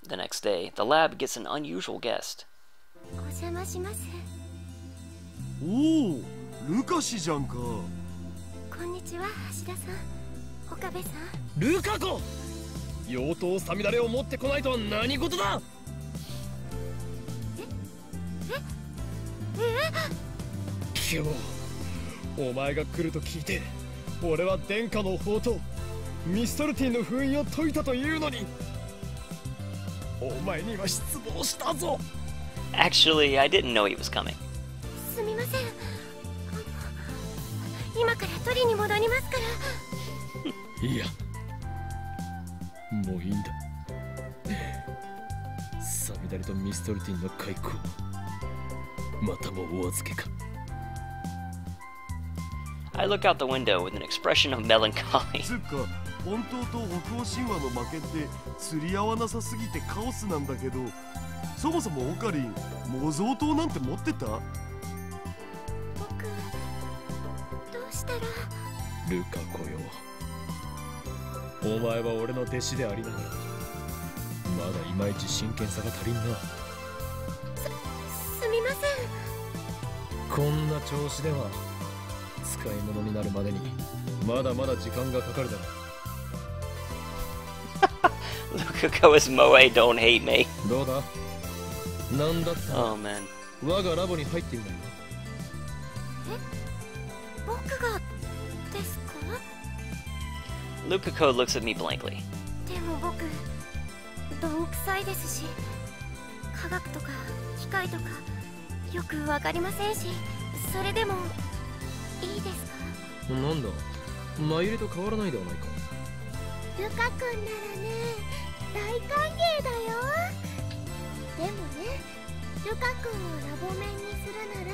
The next day, the lab gets an unusual guest. お邪魔します。おお、ルカシじゃんか。こんにちは、橋田さん、岡部さん。ルカ子、妖刀さみだれを持ってこないとは何事だ。今日お前が来ると聞いて、俺は殿下の宝刀ミストルティンの封印を解いたというのに、お前には失望したぞ。 Actually, I didn't know he was coming. すみません。今から取りに戻りますから。いや、もういいんだ。サミダレとミストルティンの開口、またもお預けか。I look out the window with an expression of melancholy. つうか、本当と北欧神話の負けって釣り合わなさすぎてカオスなんだけど、そもそもオカリン、模造刀なんて持ってた？僕、どうしたら。ルカ子よ、お前は俺の弟子でありながら、まだいまいち真剣さが足りんな。すみません。こんな調子では使い物になるまでにまだまだ時間がかかるだろう。Lukaku is Moe, don't hate me. どうだ、なんだったら Oh man. 我がラボに入ってみないか。僕がですか？ Lukaku looks at me blankly. でも僕、どんくさいですし、科学とか機械とかよくわかりませんし、それでもいいですか？なんだ、前入れと変わらないではないか。ルカ君ならね、大歓迎だよ。でもね、ルカ君をラボ面にするなら、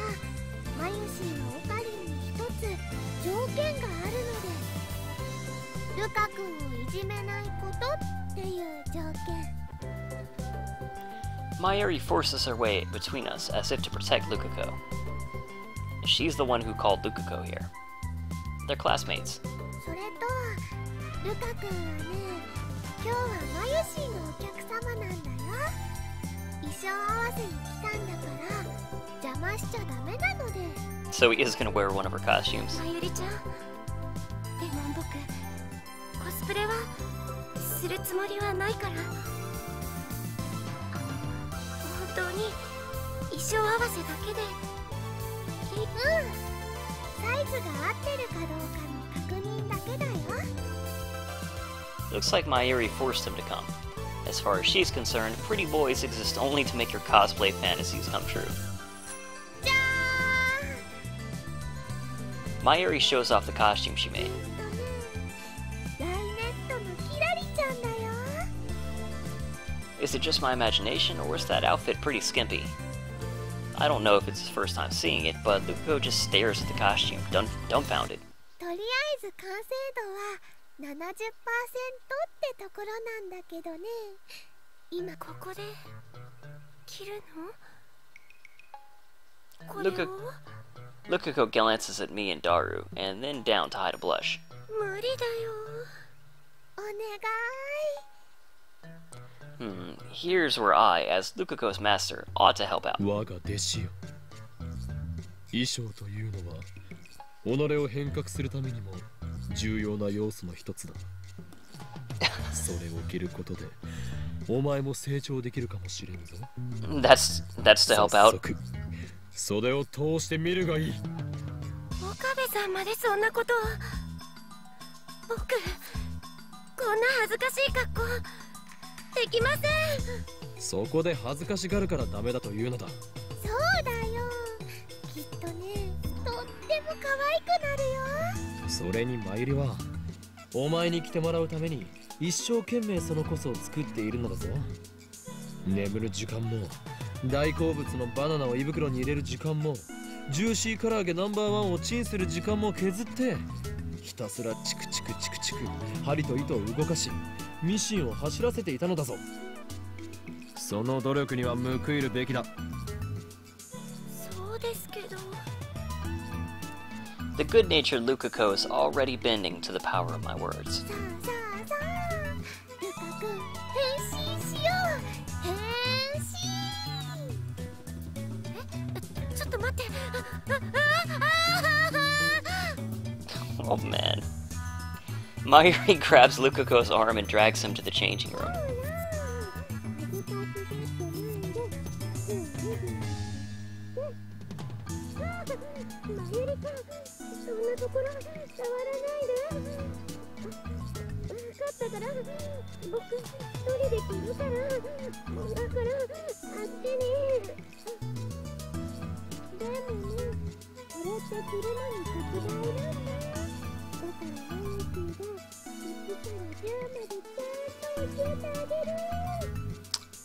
マユシーのオカリンに一つ条件があるので、ルカ君をいじめないことっていう条件。Mayuri forces her way between us as if to protect Lukaku. She's the one who called Lukaku here. They're classmates. それと、ルカ君はね、今日はマユシーのお客様なんだよ。衣装合わせに来たんだから邪魔しちゃダメなので。 So he is gonna wear one of her costumes. まゆりちゃん、でも僕、コスプレはするつもりはないから。本当に衣装合わせだけで。サイズが合ってるかどうかの確認だけだよ。 Looks like Mayuri forced him to come. As far as she's concerned, pretty boys exist only to make your cosplay fantasies come true. じゃーん。 Mayuri shows off the costume she made. ライネットのキラリちゃんだよ。 Is it just my imagination, or is that outfit pretty skimpy? I don't know if it's his first time seeing it, but Lukaku just stares at the costume, dumbfounded. とりあえず完成度は 70% ってところなんだけどね。今ここで着るの？これを？ Lukaku glances at me and Daru, and then down to hide a blush. 無理だよ。お願い。Here's where I, as Lukaku's master, ought to help out. 我が弟子よ、衣装というのは己を変革するためにも重要な要素の一つだ。それを着ることでお前も成長できるかもしれんぞ。That's to help 早 out. 速袖を通してみるがいい。岡部さんまでそんなことを。僕、こんな恥ずかしい格好できません。そこで恥ずかしがるからダメだというのだ。そうだよ。きっとね、とっても可愛くなるよ。それにマユリはお前に来てもらうために一生懸命そのこそを作っているのだぞ。眠る時間も大好物のバナナを胃袋に入れる時間もジューシー唐揚げナンバーワンをチンする時間も削ってひたすらチクチクチクチク針と糸を動かしミシンを走らせていたのだぞ。その努力には報いるべきだ。そうですけど。 The good-natured Lukaku is already bending to the power of my words. さあさあさあ、ルカ君変身しよう。Oh man. Mayuri grabs Lukako's arm and drags him to the changing room.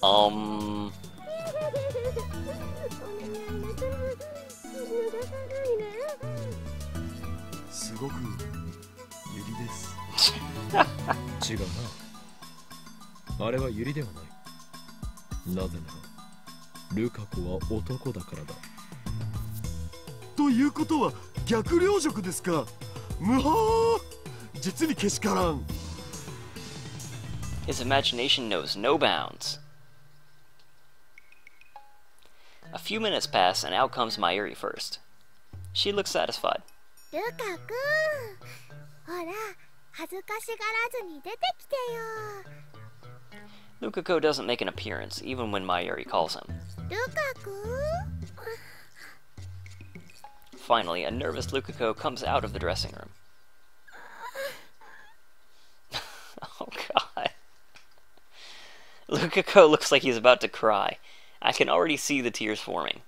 Um... すごくユリです。違うな。あれはユリではない。なぜならルカ子は男だからだ。ということは逆領辱ですか。むはー、実にけしからん。 His imagination knows no bounds. A few minutes pass, and out comes Mayuri first. She looks satisfied. ルカくん、ほら、恥ずかしがらずに出てきてよ。 Lukako doesn't make an appearance, even when Mayuri calls him. ルカくん。 Finally, a nervous Lukako comes out of the dressing room. Oh god. Lukako looks like he's about to cry. I can already see the tears forming.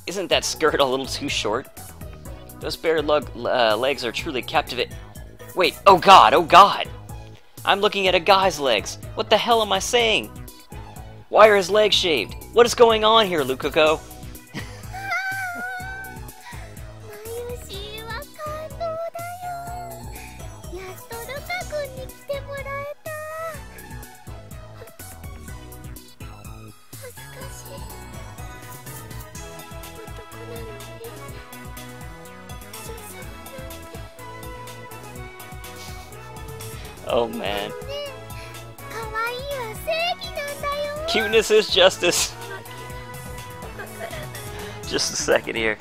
Isn't that skirt a little too short? Those bare legs are truly captivating. Wait, oh god, oh god! I'm looking at a guy's legs. What the hell am I saying? Why are his legs shaved? What is going on here, Lukako? ？Oh man. Cuteness is justice. Just a second here.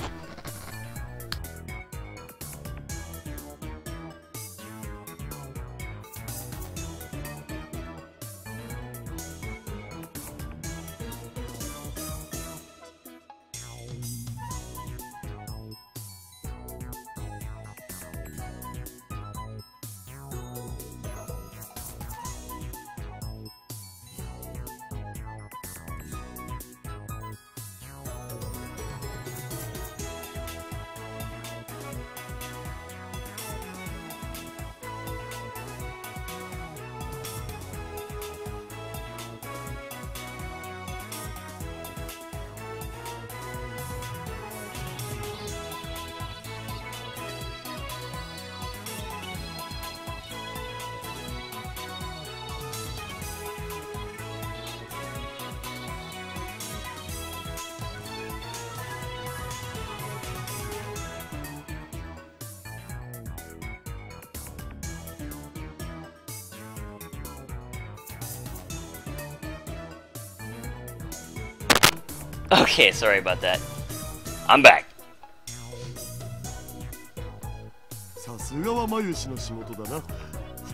Okay, sorry about that. I'm back. さすがは眉氏の仕事だな。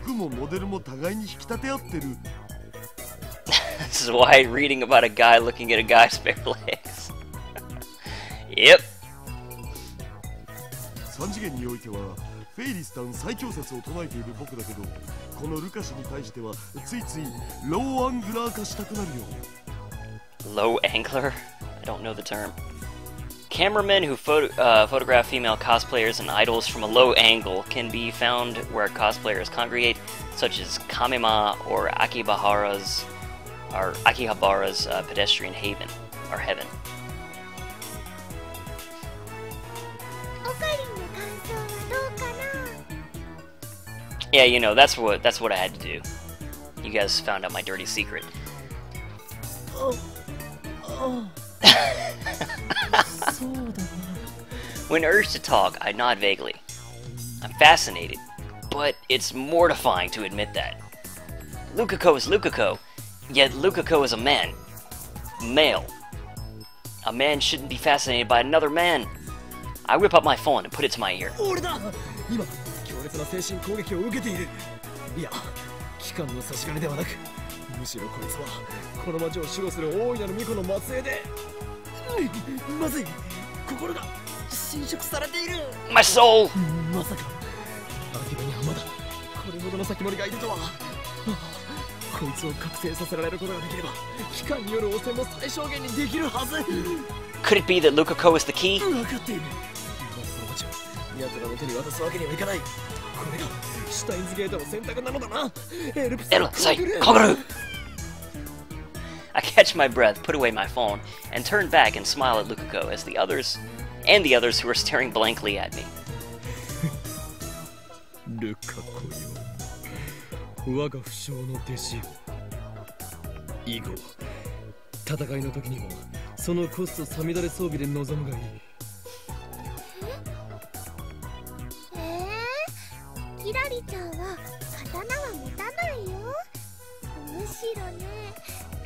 服もモデルも互いに引き立て合ってる。This is why reading about a guy looking at a guy's bare legs. Yep. 3次元においてはフェイリスタン最強説を唱えている僕だけど、このルカ氏に対してはついついローアングラー化したくなるよ。Low angler? I don't know the term. Cameramen who photograph female cosplayers and idols from a low angle can be found where cosplayers congregate, such as Kamema or Akihabara's pedestrian haven or heaven. Yeah, you know, that's what I had to do. You guys found out my dirty secret. When urged to talk, I nod vaguely. I'm fascinated, but it's mortifying to admit that. Lukako is Lukako, yet Lukako is a man. Male. A man shouldn't be fascinated by another man. I whip up my phone and put it to my ear. 俺だ今強烈な精神攻撃を受けている。いや機関の差し金ではなく、むしろこいつはこの町を守護する大いなる巫女の末裔で、まずい心が侵食されている。 My soul! まさか秋葉にはまだこれほどの先森がいるとは。こいつを覚醒させられることができれば機関による汚染も最小限にできるはず。 Could it be that Lukako is the key? 分かっている。まずこの町を奴らの手に渡すわけにはいかない。これがシュタインズゲートの選択なのだな。エルプス Say, Kongaru! I catch my breath, put away my phone, and turn back and smile at Lukako as the others who are staring blankly at me. ルカコよ、我が不肖の弟子よ。以後戦いの時にもそのコストさみだれ装備で臨むがいい。キラリちゃんは刀は持たないよ。むしろね、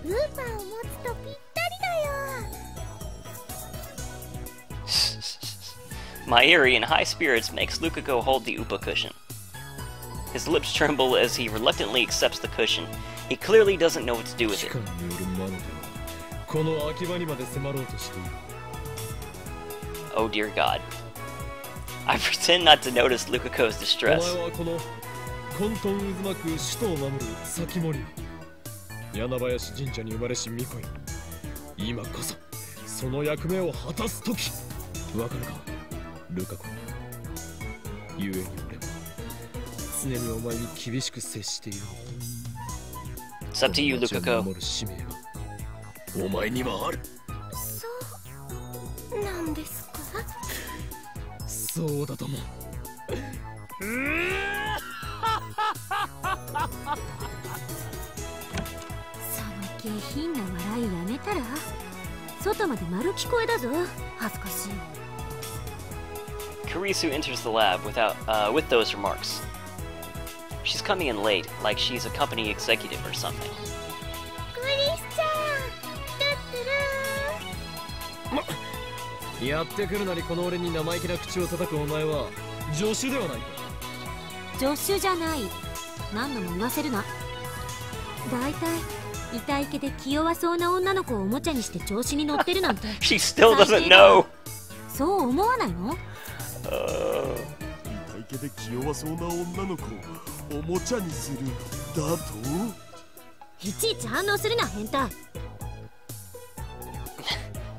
ウーパーを持つとぴったりだよ。My eerie and high spirits makes Lukako hold the Upa cushion. His lips tremble as he reluctantly accepts the cushion. He clearly doesn't know what to do with 機 it. 関による魔の手はこの秋葉にまで迫ろうとしている。 Oh dear God. I pretend not to notice Lukako's お distress. 前はこの混沌渦巻く首都を守る先森、柳林神社に生まれし巫女よ。今こそその役目を果たす時。わかるかルカコ。故に俺は常にお前に厳しく接している。 It's up to you, この町を Lukako. 守る使命がお前にはある。そうなんですか？そうだと思う。その下品な笑いやめたら。外まで丸聞こえだぞ。恥ずかしい。 Kurisu enters the lab with those remarks. She's coming in late, like she's a company executive or something. クリスちゃん、トゥットゥルー。やってくるなりこの俺に生意気な口を叩くお前は助手ではないか。助手じゃない。何度も言わせるな。だいたい痛い毛で気弱そうな女の子をおもちゃにして調子に乗ってるなんて。 She still doesn't know! そう思わないの？痛い毛で気弱そうな女の子をおもちゃにするだと。いちいち反応するな、変態。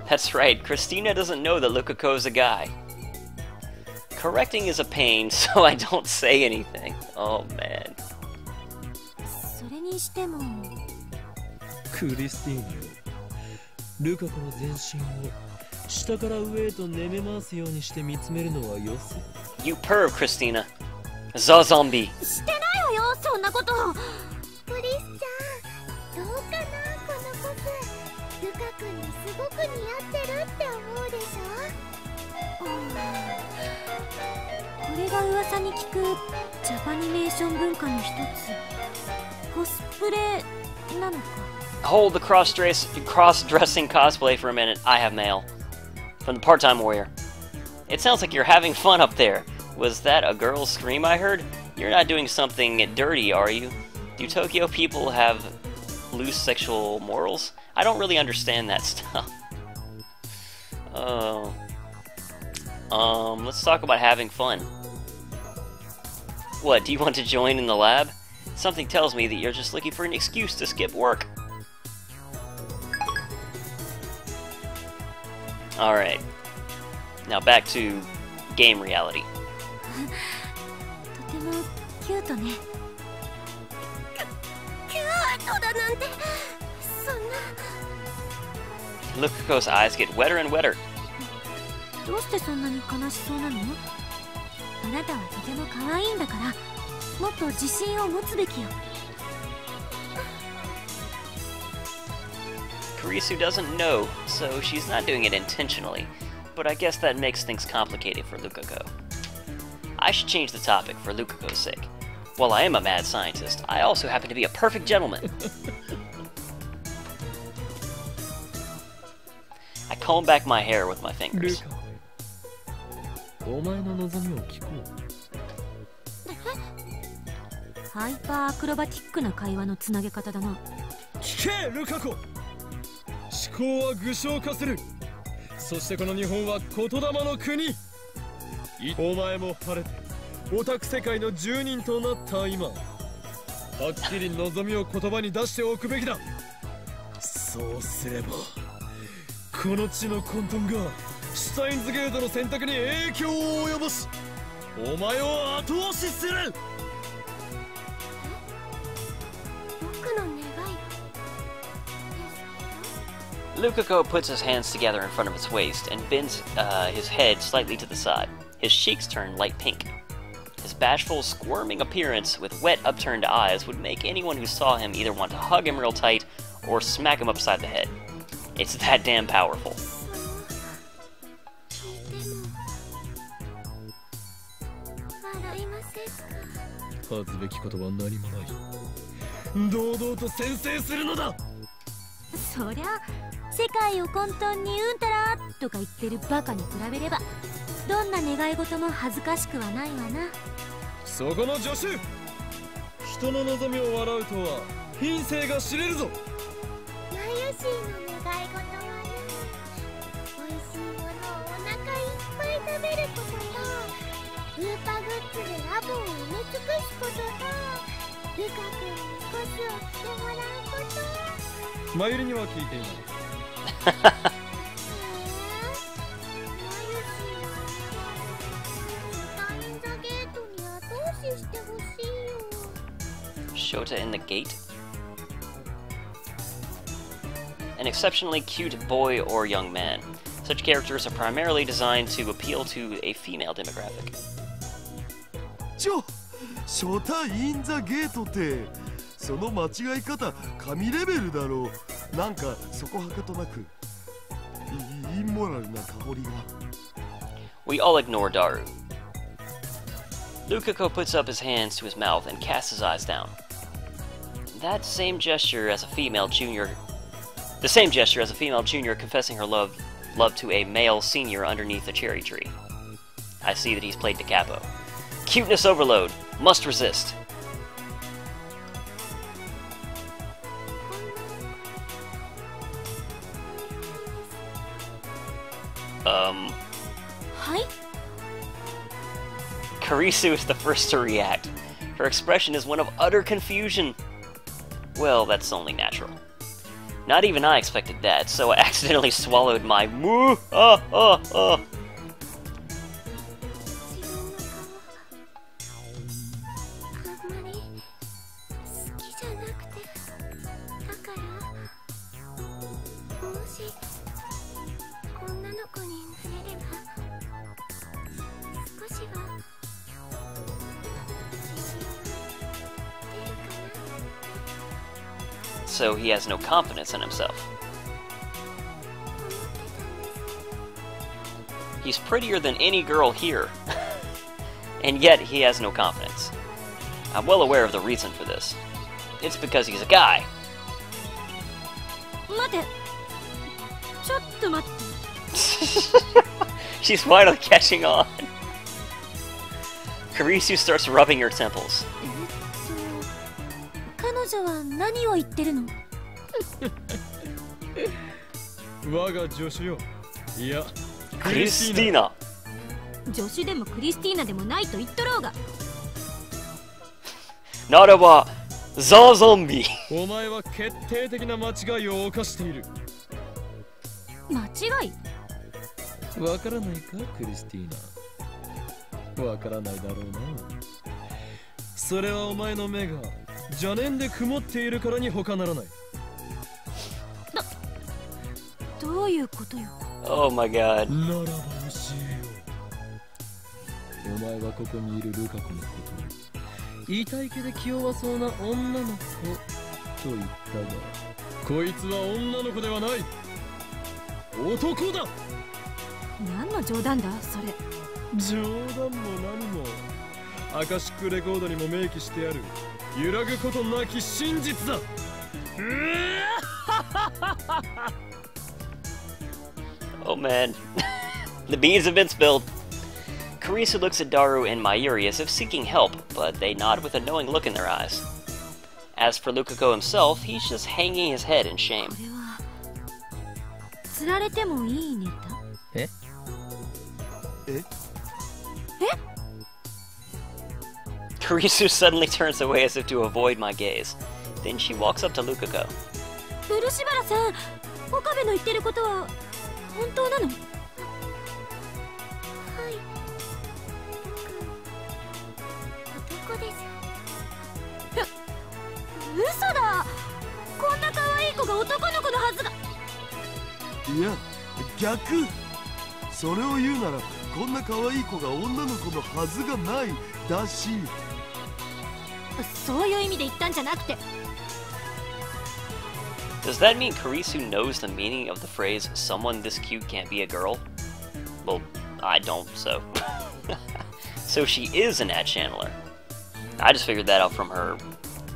That's right, Christina doesn't know that Lukako's a guy. Correcting is a pain, so I don't say anything. Oh man. それにしてもクリスティーヌよ、ルカコの全身を下から上へと寝め回すようにして見つめるのはよせ。 You perv, Christina. The zombie. してないわよ、そんなこと。クリスちゃん、どうかな、このポス。ルカ君にすごく似合ってるって思うでしょ。これが噂に聞くジャパニメーション文化の一つ、コスプレなのか。 Hold the cross-dressing cosplay for a minute. I have mail. From the part-time warrior. It sounds like you're having fun up there. Was that a girl's scream I heard? You're not doing something dirty, are you? Do Tokyo people have loose sexual morals? I don't really understand that stuff. Let's talk about having fun. What, do you want to join in the lab? Something tells me that you're just looking for an excuse to skip work. Alright. Now back to game reality. とてもキュートね。キュートだなんて、そんな。 Lukako's eyes get wetter and wetter. どうしてそんなに悲しそうなの？あなたはとても可愛いんだから、もっと自信を持つべきよ。 Kurisu doesn't know, so she's not doing it intentionally, but I guess that makes things complicated for Lukako. I should change the topic for Lukako's sake. While I am a mad scientist, I also happen to be a perfect gentleman. I comb back my hair with my ル fingers. カコよ、お前の望みを聞こう。ハイパーアクロバティックな会話のつなげ方だな。聞けルカ子、思考は具象化する。そしてこの日本は言霊の国。お前も晴れてオタク世界の住人となった今、はっきり望みを言葉に出しておくべきだ。そうすればこの地の混沌がシュタインズゲートの選択に影響を及ぼし、お前を後押しする。僕の願い Lukako puts his hands together in front of his waist and bends his head slightly to the side. His cheeks turn light pink. His bashful, squirming appearance with wet, upturned eyes would make anyone who saw him either want to hug him real tight or smack him upside the head. It's that damn powerful. 聞いても笑いませんか。恥ずべきことは何もない。堂々と宣誓するのだ。そりゃ世界を混沌にうんたらとか言ってるバカに比べればどんな願い事も恥ずかしくはないわな。そこの助手、人の望みを笑うとは品性が知れるぞ。マユシーの願い事はね、美味しいものをお腹いっぱい食べることと、ウーパグッズでラボを埋め尽くすことと、ルカ君にコスをしてもらうこと。マユリには聞いていない。Shota in the gate? An exceptionally cute boy or young man. Such characters are primarily designed to appeal to a female demographic. 初対インザゲートってその間違い方神レベルだろう。なんかそこはかとなくインモラルな香りが。 We all ignore Daru. Lukako puts up his hands to his mouth and casts his eyes down. That same gesture as a female junior... The same gesture as a female junior confessing her love to a male senior underneath a cherry tree. I see that he's played Da Capo. Cuteness overload. Must resist. Hi? Kurisu is the first to react. Her expression is one of utter confusion. Well, that's only natural. Not even I expected that, so I accidentally swallowed my moo. So he has no confidence in himself. He's prettier than any girl here, and yet he has no confidence. I'm well aware of the reason for this. It's because he's a guy. 待て。ちょっと待って。 She's finally catching on. Kurisu starts rubbing her temples. 彼女は何を言ってるの？我が助手よ。いや、クリスティーナ。助手でもクリスティーナでもないと言っとろうが。ならば、ザ・ゾンビ。お前は決定的な間違いを犯している。間違い？わからないか、クリスティーナ。わからないだろうな。それはお前の目が邪念で曇っているからに他ならない。どういうことよ。 Oh my god. ならば教えよう。お前はここにいるルカ子のことを痛い毛で気弱そうな女の子と言ったが、こいつは女の子ではない、男だ。何の冗談だそれ。冗談も何もアカシックレコードにも明記してある揺らぐことなき真実だ。Oh man. The beans have been spilled. Kurisu looks at Daru and Mayuri as if seeking help, but they nod with a knowing look in their eyes. As for Lukako himself, he's just hanging his head in shame. これは釣られてもいいネタ？え？え？ Kurisu suddenly turns away as if to avoid my gaze. Then she walks up to Lukako. 漆原さん、岡部の言ってることは本当なの？はい、僕、男です。嘘だ！こんな可愛い子が男の子のはずが。いや逆。それを言うならこんな可愛い子が女の子のはずがないだし。そういう意味で言ったんじゃなくて。 Does that mean Kurisu knows the meaning of the phrase, someone this cute can't be a girl? Well, I don't, so. So she is an ad channeler. I just figured that out from her,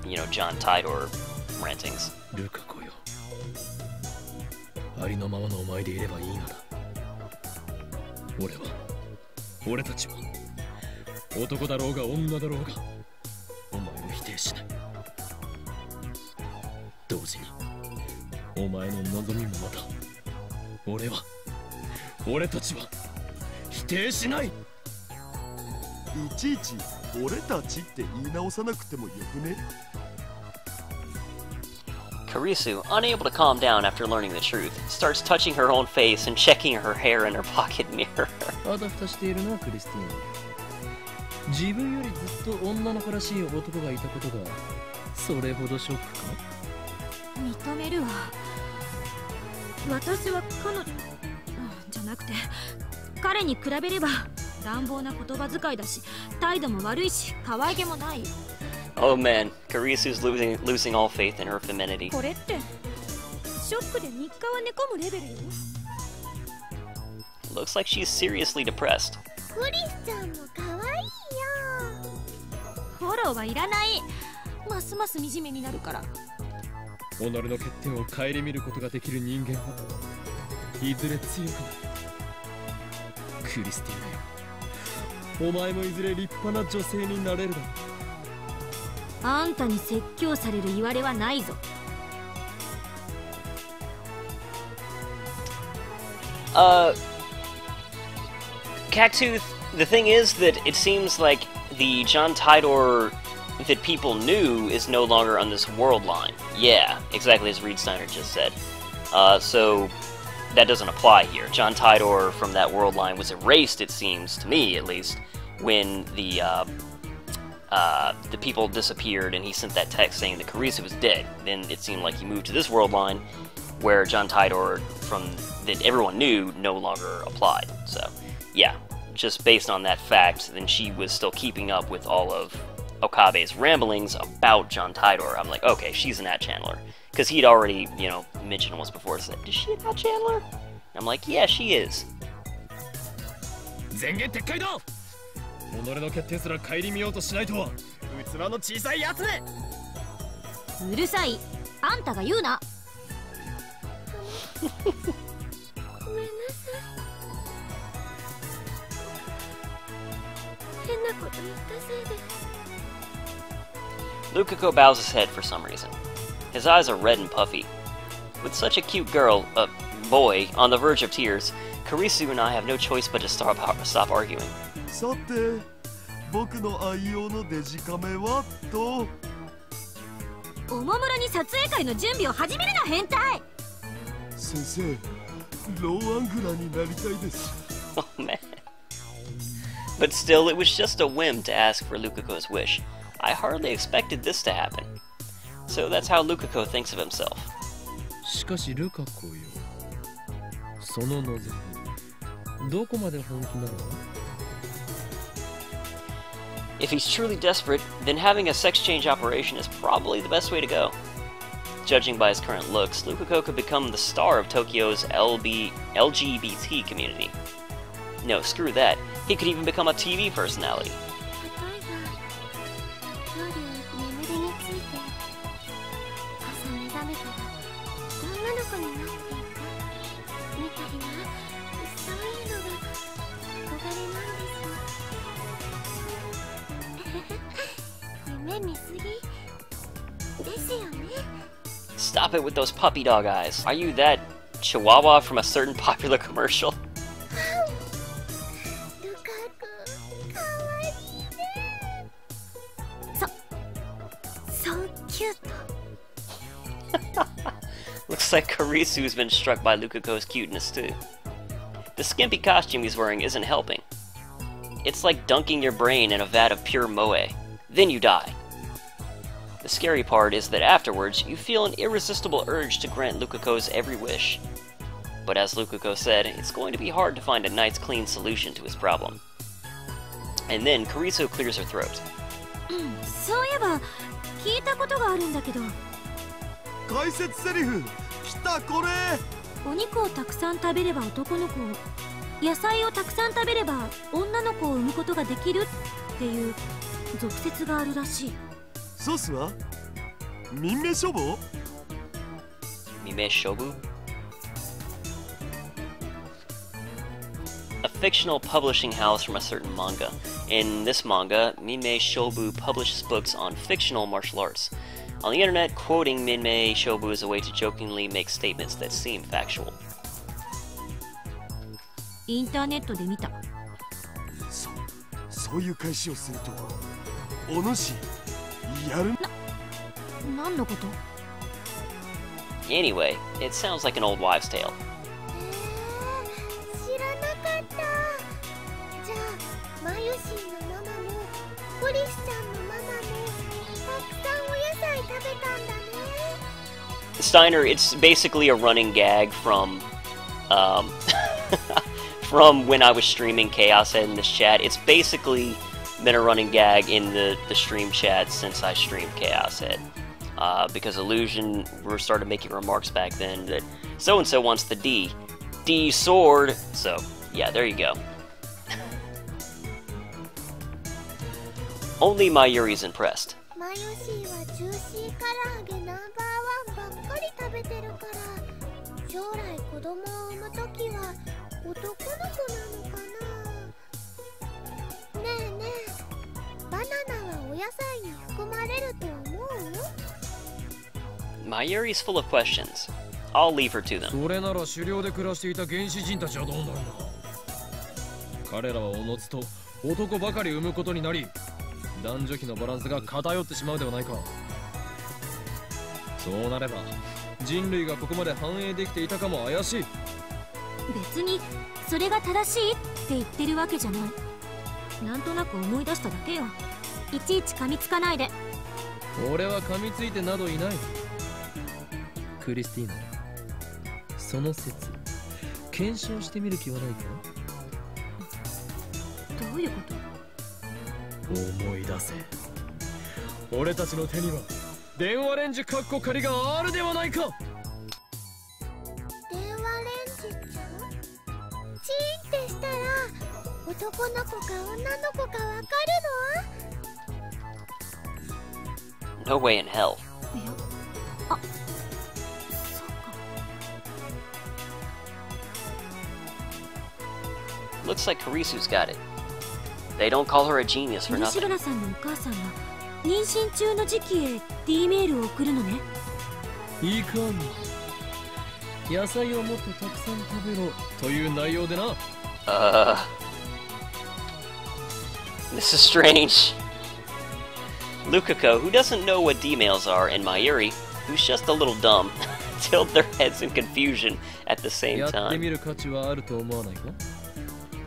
you know, John Tidor rantings. ルカ子よ。ありのままのお前でいればいいのだ。俺たちは男だろうが女だろうがお前を否定しない。同時にお前の望みもまた俺たちは否定しない。いちいち俺たちって言い直さなくてもよくね。 Kurisu, unable to calm down after learning the truth, starts touching her own face and checking her hair in her pocket mirror. あたふたしているな、クリスティーン。自分よりずっと女の子らしい男がいたことがそれほどショックか？認めるわ。私は彼女じゃなくて、彼に比べれば乱暴な言葉遣いだし、態度も悪いし、可愛げもないよ。 Oh man, Kurisu's losing all faith in her femininity. これってショックで日課は寝込むレベルよ。 Looks like she's seriously depressed. クリスちゃんも可愛いよ。フォローはいらない。ますます惨めになるから。己の欠点を顧みることができる人間はいずれ強くなる。クリスティーナよ、お前もいずれ立派な女性になれるだろう。あんたに説教される言われはないぞ。Cactooth, the thing is that it seems like the John Tidor that people knew is no longer on this world line. Yeah, exactly as Reed Steiner just said. So that doesn't apply here. John Tidor from that world line was erased, it seems, to me at least, when the people disappeared and he sent that text saying that Kurisu was dead. Then it seemed like he moved to this world line where John Tidor from that everyone knew no longer applied. So yeah, just based on that fact, then she was still keeping up with all of Okabe's ramblings about John Tidor. I'm like, okay, she's an ad channeler. Because he'd already, you know, mentioned once before, said, is she an ad channeler? I'm like, yeah, she is. 前言撤回だ。己の欠点すら顧みようとしないとは器の小さいやつめ。うるさい。あんたが言うな。ごめんなさい。変なこと言ったせいで。 Lukako bows his head for some reason. His eyes are red and puffy. With such a cute girl, boy, on the verge of tears, Kurisu and I have no choice but to stop arguing. さて、僕の愛用のデジカメはと。おもむろに撮影会の準備を始めるな、変態。先生、ローアングラーになりたいです。 Oh man. But still, it was just a whim to ask for Lukako's wish. I hardly expected this to happen. So that's how Lukako thinks of himself. しかしルカ子よ、その望みどこまで本気なの？ If he's truly desperate, then having a sex change operation is probably the best way to go. Judging by his current looks, Lukako could become the star of Tokyo's LGBT community. No, screw that. He could even become a TV personality. 例えば、夜眠りについて、朝目覚めたら女の子になっていたみたいな、そういうのが憧れなんです。すぎですよね。 Stop it with those puppy dog eyes. Are you that chihuahua from a certain popular commercial? ルカ君かわいいね。そうキュート。 Looks like Kurisu's been struck by Lukako's cuteness too. The skimpy costume he's wearing isn't helping. It's like dunking your brain in a vat of pure moe. Then you die. The scary part is that afterwards, you feel an irresistible urge to grant Lukako's every wish. But as Lukako said, it's going to be hard to find a nice clean solution to his problem. And then Kurisu clears her throat. そういえば聞いたことがあるんだけど、解説セリフ来たこれ。お肉をたくさん食べれば男の子を、野菜をたくさん食べれば女の子を産むことができるっていう俗説があるらしい。ソースは民名処方？ Mime Shobu? A fictional publishing house from a certain manga. In this manga, Mime Shobu publishes books on fictional martial arts. On the internet, quoting Mime Shobu is a way to jokingly make statements that seem factual. インターネットで見た。そういう返しをするとお主やる何のこと？ Anyway, it sounds like an old wives' tale. 知らなかった。じゃあマユシンのママもクリスちゃんのママもたくさんお野菜食べたんだね。 Steiner, it's basically a running gag from from when I was streaming Chaos Head in this chat. It's basically been a running gag in the stream chat since I streamed Chaos Head. Because Illusion started making remarks back then that so-and-so wants the D sword. So, yeah, there you go. Only Mayuri's impressed. マユシンはジューシー唐揚げナンバーワンばっかり食べてるから、将来子供を産むときは男の子なのかな。ねえねえ、バナナはお野菜に含まれると思う？ Mayuri's full of questions. I'll leave her to them. それなら狩猟で暮らしていた原始人たちはどうなるのか。彼らはおのずと男ばかり産むことになり、男女比のバランスが偏ってしまうではないか。そうなれば人類がここまで繁栄できていたかも怪しい。別にそれが正しいって言ってるわけじゃない。なんとなく思い出しただけよ。いちいち噛みつかないで。俺は噛みついてなどいない。クリスティーナ、その説検証してみる気はないか？どういうこと？思い出せ。俺たちの手には電話レンジカッコ仮があるではないか。電話レンジちゃん？チーンってしたら男の子か女の子かわかるの？ No way in hell. いや、あ、そうか。 Looks like Kurisu's got it. They don't call her a genius for 西 nothing. 村さんのお母さんが妊娠中の時期へ D メールを送るのね。いかに野菜をもっとたくさん食べろという内容でな。This is strange. Lukako, who doesn't know what D-mails are, and Mayuri, who's just a little dumb, tilt their heads in confusion at the same やって time. みる価値はあると思わないか？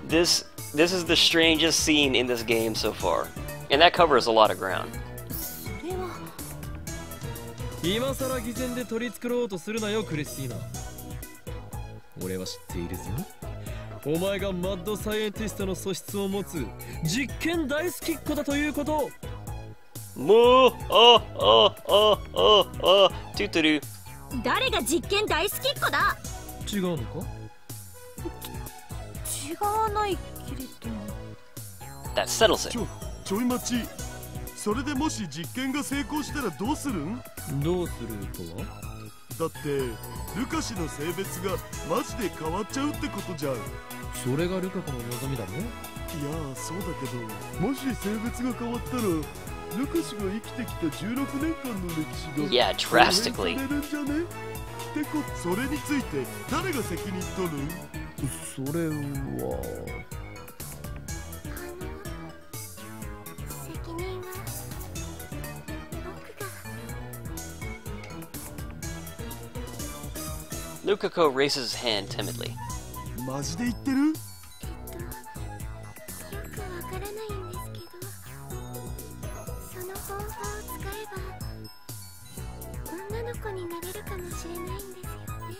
This is the strangest scene in this game so far, and that covers a lot of ground. それは今さら偽善で取り繕ろうとするなよ、クリスティーナ。俺は知っているぞ。お前がマッドサイエンティストの素質を持つ実験大好きっ子だということを。トゥトゥル。誰が実験大好きっ子だ？違うのか？違わないけれど。 That settles it. ちょい待ち。それでもし実験が成功したらどうするん？どうするとは？だってルカ氏の性別がマジで変わっちゃうってことじゃん。いやそれがルカ子の望みだろ？そうだけど、もし性別が変わったらルカ氏が生きてきた16年間の歴史が Yeah, drastically. 改変されるんじゃね？ってこ、それについて誰が責任取る？それは責任は僕が。 Lukako raises his hand timidly. マジで言ってる？よくわからないんですけど、その方法を使えば女の子になれるかもしれないんですよね。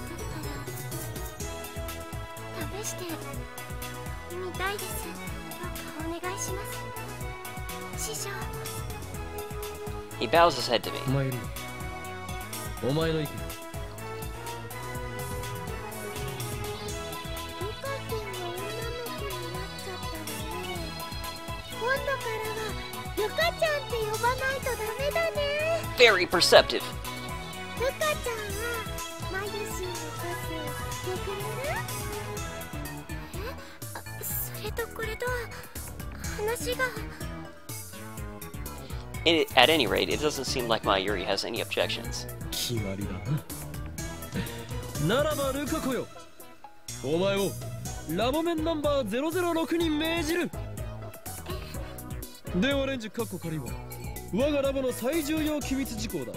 だから試してみたいです。どうかお願いします、師匠。 He bows his head to me. お前よりお前の意見。ルカちゃんって呼ばないとダメだね。 Very perceptive. ルカちゃんはマユシーのパスしてくれる？それとこれと話が。 At any rate, it doesn't seem like Mayuri has any objections. 決まりだな。ならばルカ子よ、お前をラボメンナンバー006に命じる。電話レンジカッコ仮は我がラボの最重要機密事項だ。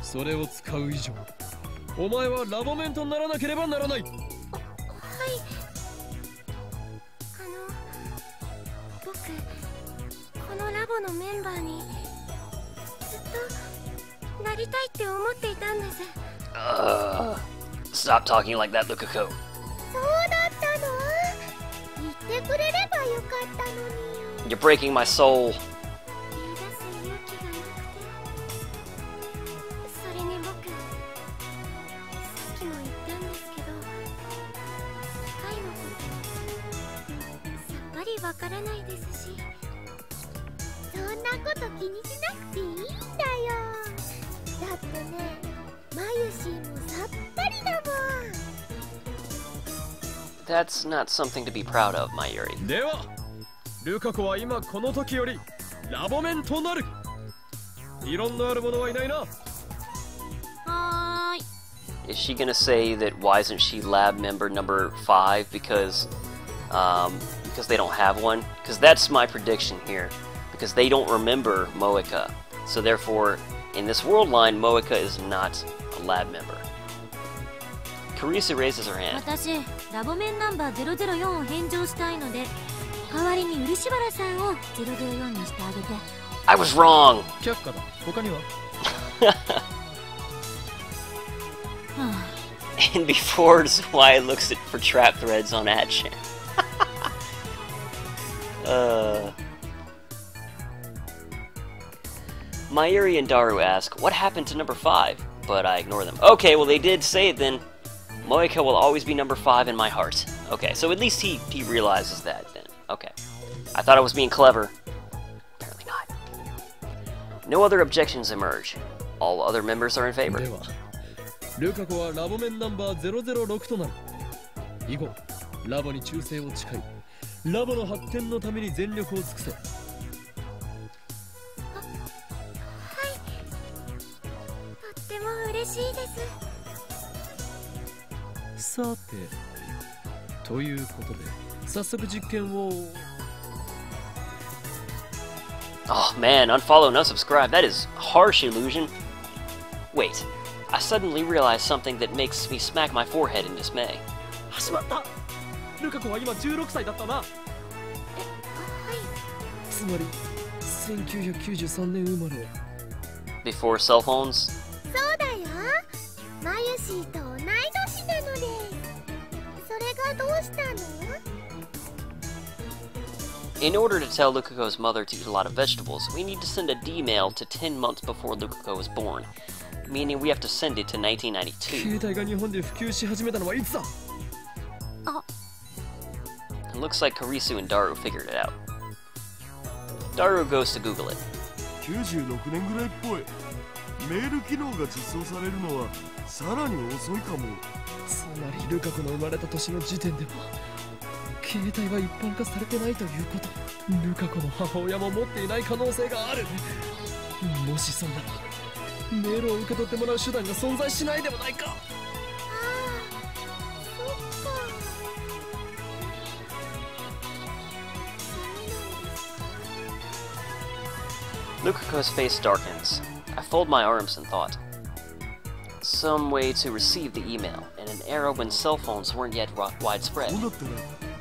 それを使う以上、お前はラボメンとならなければならない。はい。僕このラボのメンバーにずっとなりたいって思っていたんです。Stop talking like that, Lukako. そうだったの？言ってくれればよかったのに。 You're breaking my soul. 言い出す勇気がなくて、それに僕さっきも言ったんですけど、機械のことさっぱりわからないですし、そんなこと気にしなくていいんだよ。だってね、マユシーもさっぱりだもん。 That's not something to be proud of, Mayuri. ではルカ子は今この時よりラボメンとなる。異論のある者はいないな。はーい。 Is she gonna say that why isn't she lab member number 5 because they don't have one? Because that's my prediction here. Because they don't remember Moeka. So therefore, in this world line, Moeka is not a lab member. Kurisu raises her hand. 私ラボメンナンバー004を返上したいので、代わりに漆原さんを004にしてあげて。 I was wrong! 却下だ。他にはAnd before Zwei looks for trap threads on Atchan. Mayuri and Daru ask, what happened to number 5? But I ignore them. Okay, well they did say it then. Moeka will always be number 5 in my heart. Okay, so at least he realizes that then. Okay. I thought I was being clever. Apparently not. No other objections emerge. All other members are in favor. ではルカ子はラボメンナンバー006となる。以後ラボに忠誠を誓い、ラボの発展のために全力を尽くせ。はい。とっても嬉しいです。さて、ということで早速実験を。 Oh man, unfollow and unsubscribe. That is harsh, Illusion. Wait, I suddenly realized something that makes me smack my forehead in dismay. しまった。ルカ子は今16歳だったな。つまり1993年生まれ。 Before cell phones? そうだよ。マユシーと同い年なので。それがどうしたの？ In order to tell Lukako's mother to eat a lot of vegetables, we need to send a D-mail to 10 months before Lukako was born, meaning we have to send it to 1992. 携帯が日本で普及し始めたのはいつだ？ It looks like Kurisu and Daru figured it out. Daru goes to Google it. 96年ぐらいっぽい。メール機能が実装されるのはさらに遅いかも。つまりルカ子の生まれた年の時点では携帯は一般化されてないということ。ルカ子の母親も持っていない可能性がある。もしそうならメールを受け取ってもらう手段が存在しないでもないか。ああ、そっか。ダメなんですか。 Lukako's face darkens. I fold my arms in thought. Some way to receive the email, in an era when cell phones weren't yet こ widespread. うなったら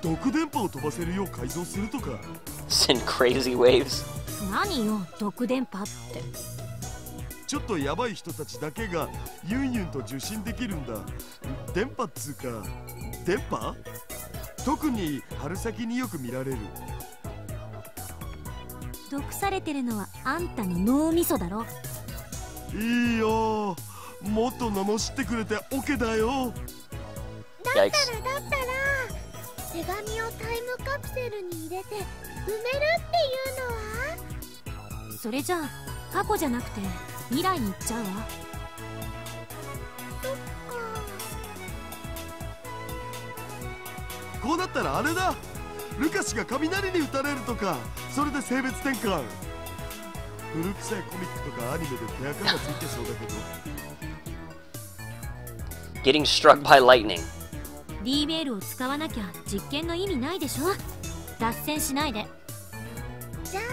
毒電波を飛ばせるよう改造するとか。 Send crazy waves. 何よ毒電波って。ちょっとヤバい人たちだけがユンユンと受信できるんだ。電波っつうか電波、特に春先によく見られる。毒されてるのはあんたの脳みそだろ。いいよ、もっと罵ってくれて OK だよ。だったら手紙をタイムカプセルに入れて埋めるっていうのは。それじゃあ過去じゃなくて未来に行っちゃうわ。そっか。こうなったらあれだ、ルカシが雷に打たれるとか、それで性別転換。古臭いコミックとかアニメで手垢がついてそうだけど。 Getting struck by lightning. D メールを使わなきゃ実験の意味ないでしょ。脱線しないで。じゃあ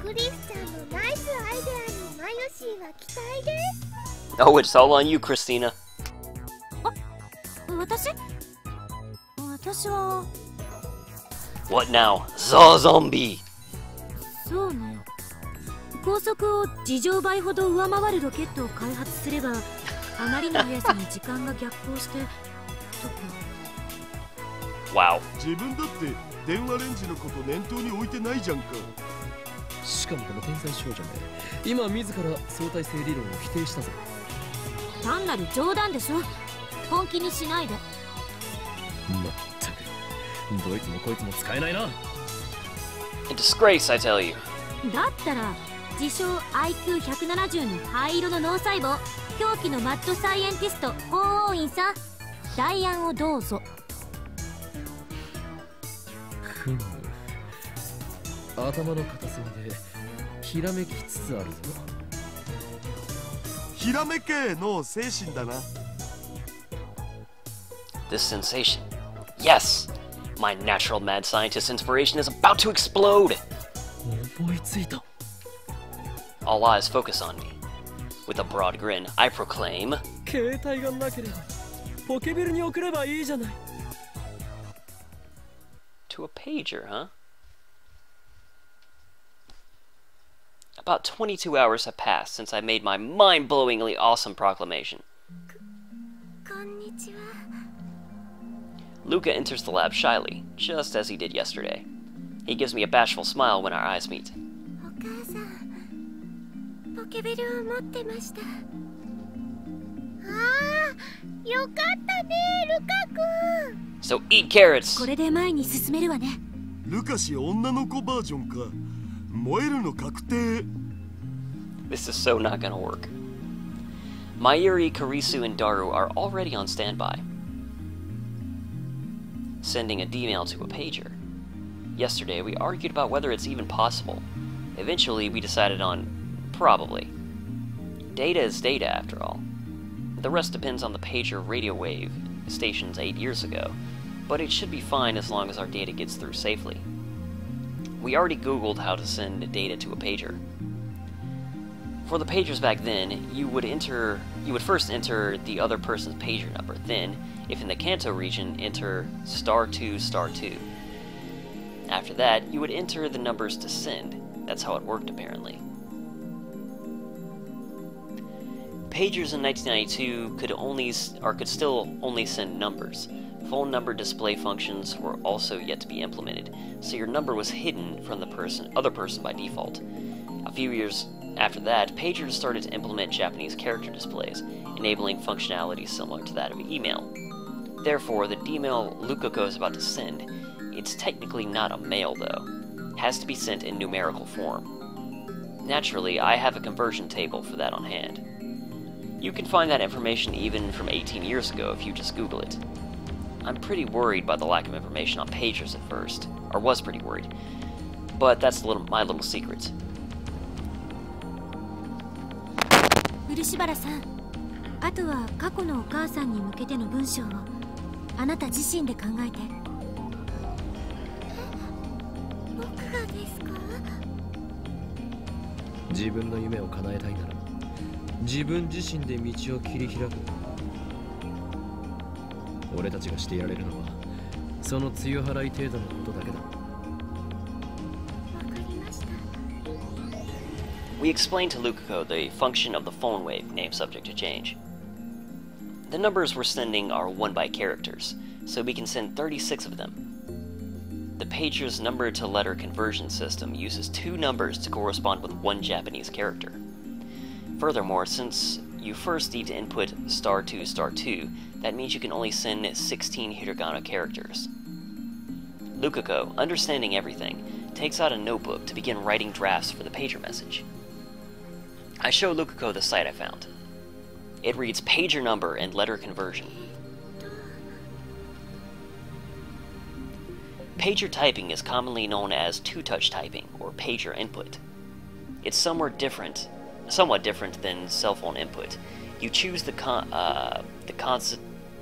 クリスちゃんのナイスアイデアにマヨシーは期待です。 Oh, it's all on you, Christina. 私は What now? The zombie! そうね。高速を事情倍ほど上回るロケットを開発すればあまりの速さに時間が逆行してとか。 Wow. 自分だって電話レンジのこと念頭に置いてないじゃんか。しかもこの天才少女ね、今自ら相対性理論を否定したぞ。単なる冗談でしょ。本気にしないで。まったくどいつもこいつも使えないな。 A disgrace, I tell you. だったら自称 IQ170 の灰色の脳細胞狂気のマッドサイエンティスト法王院さん、代案をどうぞ。ふむ、頭の片隅でひらめきつつあるぞ。ひらめけの精神だな。 This sensation. Yes! My natural mad scientist inspiration is about to explode! 思いついた。 All eyes focus on me. With a broad grin, I proclaim... 携帯がなければポケベルに送ればいいじゃない。 To a pager, huh? About 22 hours have passed since I made my mind-blowingly awesome proclamation. こんにちは。 Luca enters the lab shyly, just as he did yesterday. He gives me a bashful smile when our eyes meet. お母さん、ポケベルを持ってました。ああ、よかったね、ルカ君。 So eat carrots! これで前に進めるわね。ルカシ女の子バージョンか。燃えるの確定。 This is so not gonna work. Mayuri, Kurisu, and Daru are already on standby. Sending a D-mail to a pager. Yesterday, we argued about whether it's even possible. Eventually, we decided on probably. Data is data, after all. The rest depends on the pager radio wave stations 8 years ago, but it should be fine as long as our data gets through safely. We already Googled how to send data to a pager. For the pagers back then, you would first enter the other person's pager number, then, if in the Kanto region, enter *2 *2. After that, you would enter the numbers to send. That's how it worked, apparently. Pagers in 1992 could still only send numbers. Phone number display functions were also yet to be implemented, so your number was hidden from the other person by default. A few years after that, pagers started to implement Japanese character displays, enabling functionality similar to that of email. Therefore, the D-mail Lukako is about to send, it's technically not a mail though, has to be sent in numerical form. Naturally, I have a conversion table for that on hand. You can find that information even from 18 years ago if you just Google it. I'm pretty worried by the lack of information on pagers at first, or was pretty worried. but that's my little secret. 漆原さん、あとは過去のお母さんに向けての文章をあなた自身で考えて。僕がですか？自分の夢を叶えたいなら自分自身で道を切り開く。俺たちがしてやれるのはその強払い程度のことだけだ。わかりました。We explained to Lukaku the function of the phone wave, name subject to change. The numbers we're sending are 1-byte characters, so we can send 36 of them. The pager's number-to-letter conversion system uses 2 numbers to correspond with 1 Japanese character. Furthermore, since you first need to input *2, *2, that means you can only send 16 hiragana characters. Lukaku, understanding everything, takes out a notebook to begin writing drafts for the pager message. I show Lukaku the site I found. It reads pager number and letter conversion. Pager typing is commonly known as two-touch typing, or pager input. It's somewhat different than cell phone input. You choose the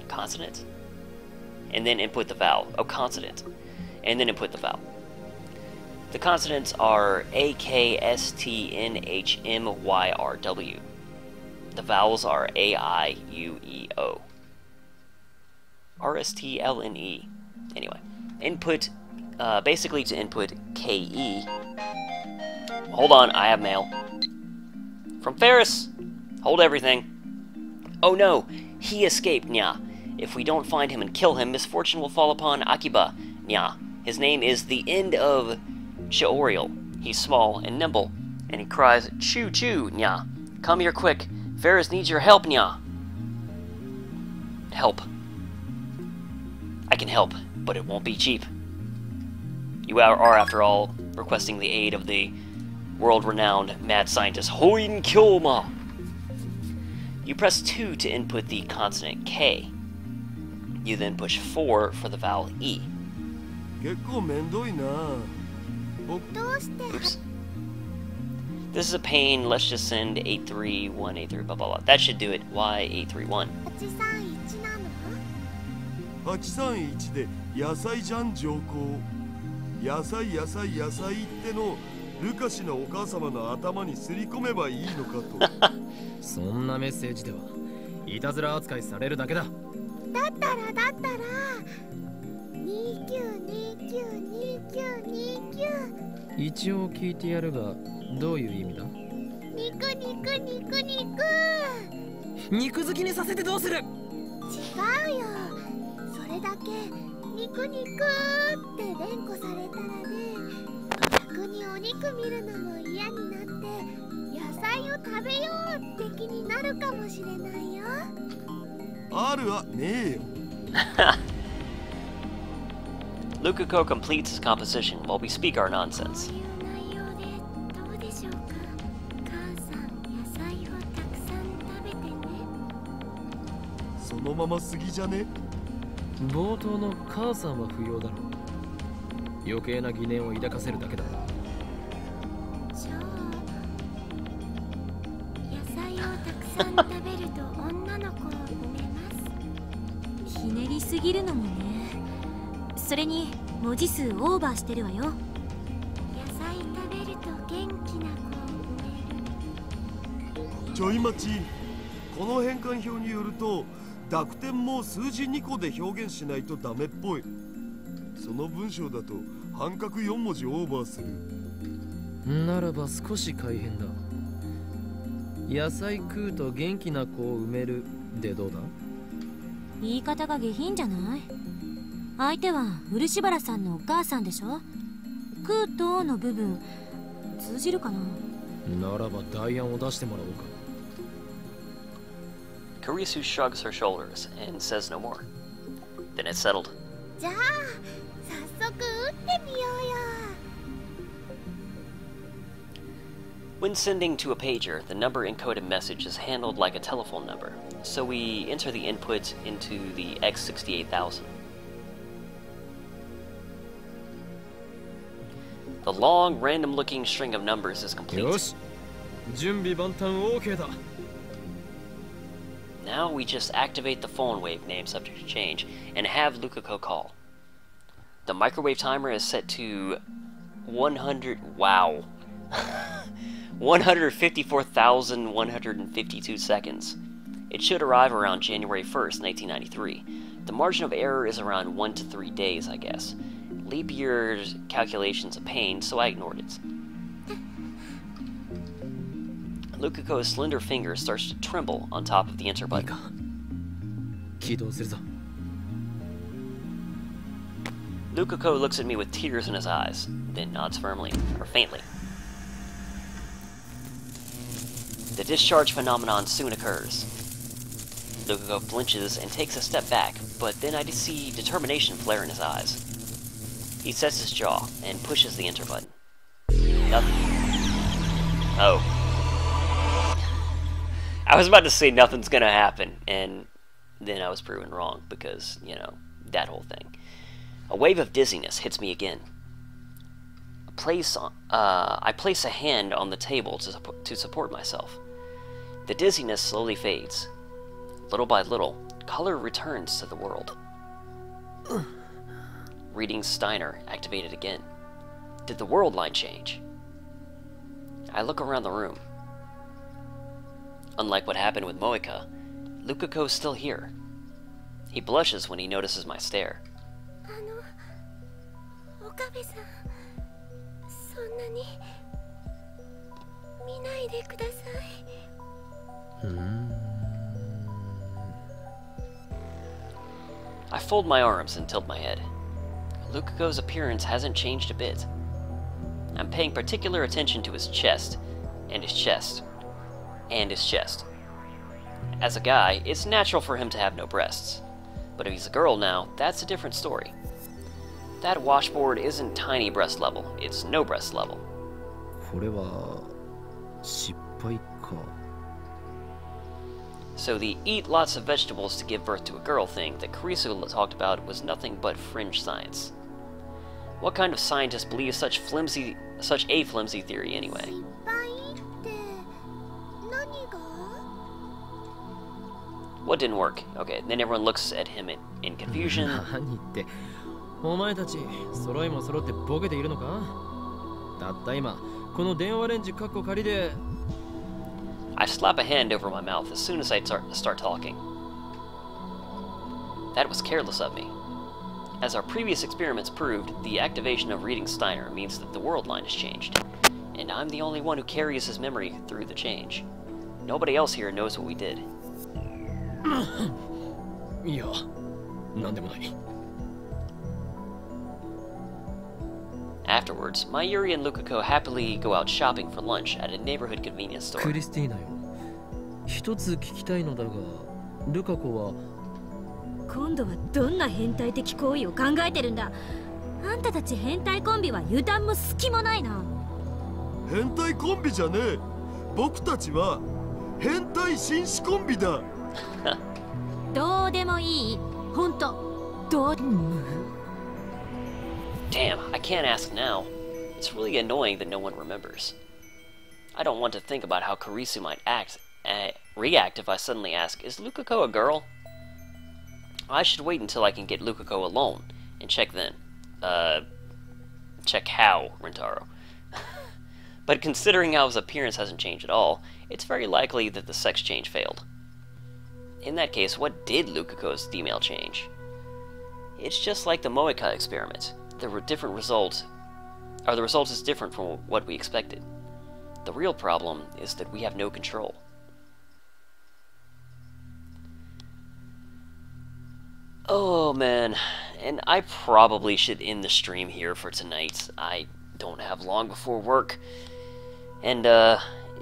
consonant, and then input the vowel. Oh, consonant, and then input the vowel. The consonants are A, K, S, T, N, H, M, Y, R, W. The vowels are A, I, U, E, O. R, S, T, L, N, E. Anyway, input, basically to input K, E. Hold on, I have mail. From Ferris! Hold everything. Oh no, he escaped, nya. If we don't find him and kill him, misfortune will fall upon Akiba, nya. His name is the end of Shaoriel. He's small and nimble, and he cries, choo choo, nya. Come here quick. Ferris needs your help, nya. Help. I can help, but it won't be cheap. You are, after all, requesting the aid of the world-renowned mad scientist Hoin Kyoma. You press 2 to input the consonant K. You then push 4 for the vowel E. 結構めんどいな。僕どうして？ Oops. This is a pain. Let's just send 83183 blah blah blah. That should do it. Why 831? 831なの831で野菜じゃん上皇。野菜ってのルカシのお母様の頭にすり込めばいいのかと。そんなメッセージではいたずら扱いされるだけだ。だったら29292929一応聞いてやるがどういう意味だ？肉肉好きにさせてどうする？違うよ。それだけ肉って連呼されたらね、逆にお肉見るのも嫌になって野菜を食べようって気になるかもしれないよ。あるわねえよ。Lukaku completes his composition while we speak our nonsense. こういう内容でどうでしょうか。母さん野菜をたくさん食べてね。そのまますぎじゃね？冒頭の母さんは不要だろう。余計な疑念を抱かせるだけだ。じゃあ野菜をたくさん食べると女の子を産めます。ひねりすぎるのもね。それに文字数オーバーしてるわよ。野菜食べると元気な子を産める。ちょい待ち。この変換表によると濁点も数字2個で表現しないとダメっぽい。その文章だと半角4文字オーバーする。ならば少し改変だ。野菜食うと元気な子を産めるでどうだ？言い方が下品じゃない？相手は漆原さんのお母さんでしょ。食うとの部分通じるかな？ならば代案を出してもらおうか。Kurisu shrugs her shoulders and says no more. Then it's settled. じゃあ早速打ってみようよ。When sending to a pager, the number encoded message is handled like a telephone number, so we enter the input into the X68000. The long, random-looking string of numbers is complete. よし、準備万端 OK だ。 Now we just activate the phone wave name subject to change and have Lukako call. The microwave timer is set to 154,152 seconds. It should arrive around January 1st, 1993. The margin of error is around 1 to 3 days, I guess. Leap year calculation's a pain, so I ignored it. Lukako's slender finger starts to tremble on top of the enter button. 起動するぞ。 Lukako looks at me with tears in his eyes, then nods firmly, or faintly. The discharge phenomenon soon occurs. Lukako flinches and takes a step back, but then I see determination flare in his eyes. He sets his jaw and pushes the enter button. Nothing. Oh. I was about to say nothing's gonna happen, and then I was proven wrong, because, you know, that whole thing. A wave of dizziness hits me again. I place a hand on the table to support myself. The dizziness slowly fades. Little by little, color returns to the world. Reading Steiner activated again. Did the world line change? I look around the room. Unlike what happened with Moeka, Lukako's still here. He blushes when he notices my stare. 岡部さん、そんなに見ないでください。I fold my arms and tilt my head. Lukako's appearance hasn't changed a bit. I'm paying particular attention to his chest, and his chest, and his chest. As a guy, it's natural for him to have no breasts. But if he's a girl now, that's a different story. That washboard isn't tiny breast level, it's no breast level. これは失敗か。 So the eat lots of vegetables to give birth to a girl thing that Kurisu talked about was nothing but fringe science. What kind of scientist believes such a flimsy theory anyway? 失敗って何が？ What didn't work? Okay, then everyone looks at him in confusion. 何って、お前たち揃いも揃ってボケているのか？たった今この電話レンジカッコ仮で。 I slap a hand over my mouth as soon as I start talking. That was careless of me. As our previous experiments proved, the activation of reading Steiner means that the world line has changed, and I'm the only one who carries his memory through the change. Nobody else here knows what we did. いや、なんでもない。 Afterwards, Mayuri and Lukako happily go out shopping for lunch at a neighborhood convenience store. クリスティーナよ、一つ聞きたいのだが、ルカ子は今度はどんな変態的行為を考えてるんだ。あんたたち変態コンビは油断も隙もないな。変態コンビじゃねえ。僕たちは変態紳士コンビだ。どうでもいい。ほんとどうでも。 Damn, I can't ask now. It's really annoying that no one remembers. I don't want to think about how Kurisu might react if I suddenly ask, is Lukako a girl? I should wait until I can get Lukako alone, and check then. Check how, Rintaro. But considering how his appearance hasn't changed at all, it's very likely that the sex change failed. In that case, what did Lukako's female change? It's just like the Moeka experiment. There were different results, or the result is different from what we expected. The real problem is that we have no control. Oh man, and I probably should end the stream here for tonight. I don't have long before work, and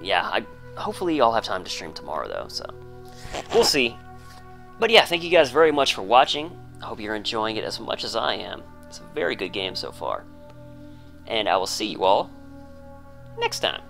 yeah, hopefully I'll have time to stream tomorrow though, so we'll see. But yeah, thank you guys very much for watching. I hope you're enjoying it as much as I am. It's a very good game so far. And I will see you all next time.